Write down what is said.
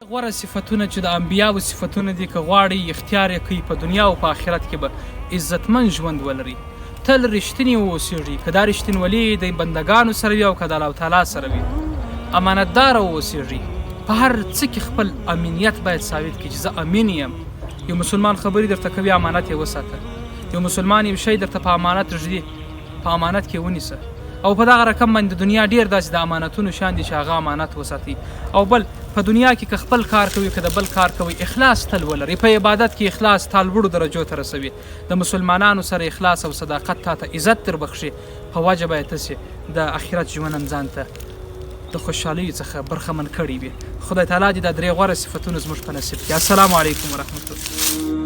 غوره صفتونه چې د انبیاو صفتونه دي که غواړي اختیار یې کوي په دنیا او په آخرت کې به عزتمن ژوند ولري تل رښتینی واوسیږي که دا رښتینولي د بندګانو سره وي او که د الله تعالی سره وي امانتداره واوسیږي په هر څه کې خپل امینیت باید ثابت کړي چې زه امین یم یو مسلمان خبرې درته کوي امانت یې وساته یو مسلمان یو شی درته په امانت ږدي په امانت کې ونیسه او په دغه رقم باندې د دنیا ډېر داسې د امانتونو شان دي چې هغه امانت وساتي او بل په دنیا کې که خپل کار کوي که د بل کار کوي اخلاص تل ولري په عبادت کې اخلاص تا لوړو درجو ته رسوي د مسلمانانو سره اخلاص او صداقت تا ته عزت در بخښي په وجه باید تاسې د آخرت ژوند ځان ته د خوشحالیو څخه برخمن کړي وي خدای تعالی دې دا درې غوره صفتونه زموږ په نصیب کړي السلام علیکم ورحمت الله